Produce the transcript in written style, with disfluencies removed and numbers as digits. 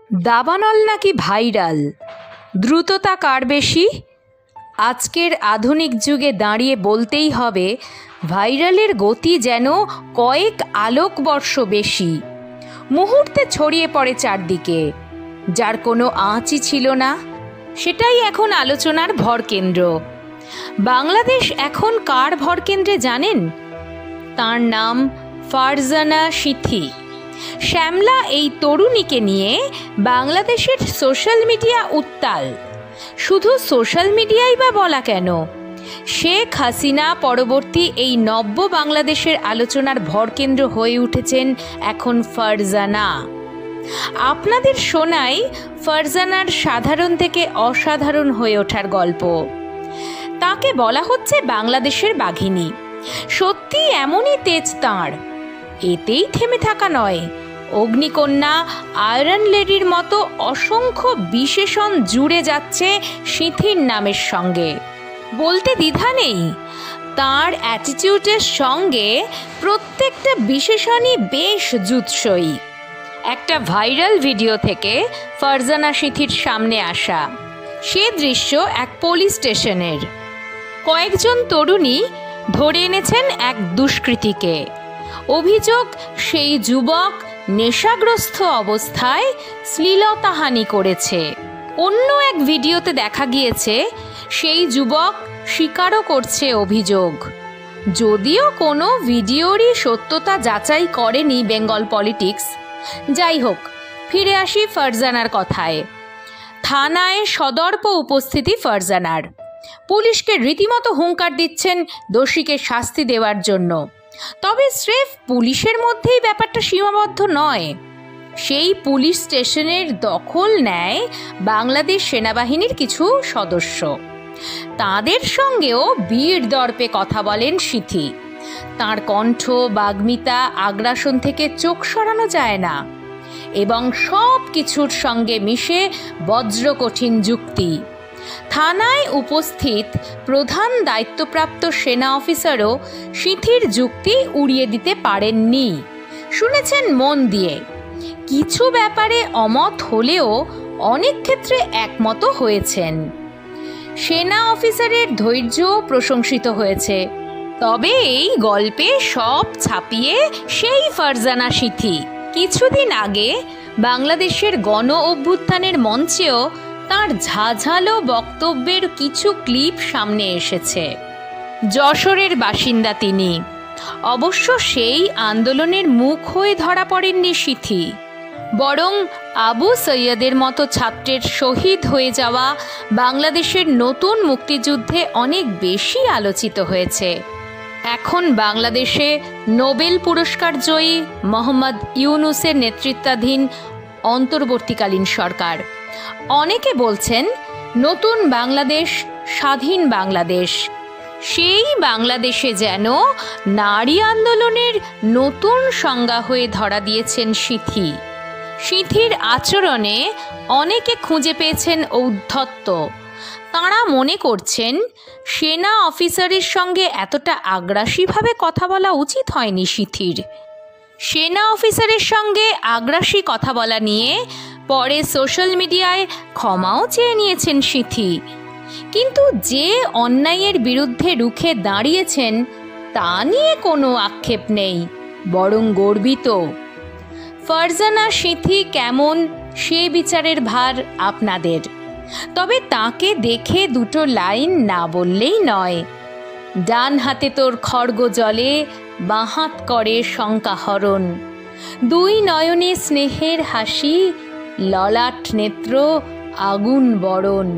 দাবানল নাকি ভাইরাল, দ্রুততা কার বেশি? আজকের আধুনিক যুগে দাঁড়িয়ে বলতেই হবে ভাইরালের গতি যেন কয়েক আলোকবর্ষ বেশি। মুহূর্তে ছড়িয়ে পড়ে চারদিকে, যার কোনো আঁচই ছিল না, সেটাই এখন আলোচনার ভরকেন্দ্র। বাংলাদেশ এখন কার ভরকেন্দ্রে জানেন? তার নাম ফারজানা সিথি। শ্যামলা এই তরুণীকে নিয়ে বাংলাদেশের সোশ্যাল মিডিয়া উত্তাল। শুধু সোশ্যাল মিডিয়াই বা বলা কেন, শেখ হাসিনা পরবর্তী এই নব্য বাংলাদেশের আলোচনার ভরকেন্দ্র হয়ে উঠেছেন এখন ফারজানা। আপনাদের শোনাই ফারজানার সাধারণ থেকে অসাধারণ হয়ে ওঠার গল্প। তাকে বলা হচ্ছে বাংলাদেশের বাঘিনী। সত্যি এমনই তেজ তাঁর। এতেই থেমে থাকা নয়, অগ্নিকন্যা, আয়রন লেডির মতো অসংখ্য বিশেষণ জুড়ে যাচ্ছে সিথির নামের সঙ্গে। বলতে দ্বিধা নেই, তাঁর অ্যাটিটিউডের সঙ্গে প্রত্যেকটা বিশেষণই বেশ জুৎসই। একটা ভাইরাল ভিডিও থেকে ফারজানা সিথির সামনে আসা সে দৃশ্য এক পুলিশ স্টেশনের। কয়েকজন তরুণী ধরে এনেছেন এক দুষ্কৃতীকে। অভিযোগ, সেই যুবক নেশাগ্রস্ত অবস্থায় শ্লীলতাহানি করেছে। অন্য এক ভিডিওতে দেখা গিয়েছে সেই যুবক স্বীকারও করছে অভিযোগ। যদিও কোনো ভিডিওরই সত্যতা যাচাই করেনি বেঙ্গল পলিটিক্স। যাই হোক, ফিরে আসি ফারজানার কথায়। থানায় সদর্প উপস্থিতি ফারজানার। পুলিশকে রীতিমতো হুঙ্কার দিচ্ছেন দোষীকে শাস্তি দেওয়ার জন্য। তবে স্রেফ পুলিশের মধ্যেই ব্যাপারটা সীমাবদ্ধ নয়। সেই পুলিশ স্টেশনের দখল নেয় বাংলাদেশ সেনাবাহিনীর কিছু সদস্য। তাদের সঙ্গেও বীর দর্পে কথা বলেন সিথি। তাঁর কণ্ঠ, বাগ্মিতা, আগ্রাসন থেকে চোখ সরানো যায় না, এবং সব কিছুর সঙ্গে মিশে বজ্রকঠিন যুক্তি। থানায় উপস্থিত প্রধান দায়িত্বপ্রাপ্ত সেনা অফিসারও সিথির যুক্তি উড়িয়ে দিতে পারেননি। শুনেছেন মন দিয়ে। কিছু ব্যাপারে অমত হলেও অনেক ক্ষেত্রে একমত হয়েছেন। সেনা অফিসারের ধৈর্য প্রশংসিত হয়েছে। তবে এই গল্পে সব ছাপিয়ে সেই ফারজানা সিথি। কিছুদিন আগে বাংলাদেশের গণ অভ্যুত্থানের মঞ্চেও তাঁর ঝাঝালো বক্তব্যের কিছু ক্লিপ সামনে এসেছে। যশোরের বাসিন্দা তিনি। অবশ্য সেই আন্দোলনের মুখ হয়ে ধরা পড়েননি সিথি, বরং আবু সৈয়দের মতো ছাত্রের শহীদ হয়ে যাওয়া বাংলাদেশের নতুন মুক্তিযুদ্ধে অনেক বেশি আলোচিত হয়েছে। এখন বাংলাদেশে নোবেল পুরস্কার জয়ী মোহাম্মদ ইউনূসের নেতৃত্বাধীন অন্তর্বর্তীকালীন সরকার। অনেকে বলছেন নতুন বাংলাদেশ, স্বাধীন বাংলাদেশ। সেই বাংলাদেশে যেন নারী আন্দোলনের নতুন সংজ্ঞা হয়ে ধরা দিয়েছেন সিথি। সিথির আচরণে অনেকে খুঁজে পেয়েছেন ঔদ্ধত্য। তাঁরা মনে করছেন সেনা অফিসারের সঙ্গে এতটা আগ্রাসীভাবে কথা বলা উচিত হয়নি সিথির। সেনা অফিসারের সঙ্গে আগ্রাসী কথা বলা নিয়ে পরে সোশ্যাল মিডিয়ায় ক্ষমাও চেয়ে নিয়েছেন সিথি। কিন্তু যে অন্যায়ের বিরুদ্ধে রুখে দাঁড়িয়েছেন তা নিয়ে কোনো আক্ষেপ নেই, বরং গর্বিত। ফারজানা সিথি কেমন সে বিচারের ভার আপনাদের। তবে তাকে দেখে দুটো লাইন না বললেই নয়। ডান হাতে তোর খড়গ জলে, বাঁ হাত করে শঙ্কাহরণ। দুই নয়নে স্নেহের হাসি, ললাট নেত্র আগুন বরণ।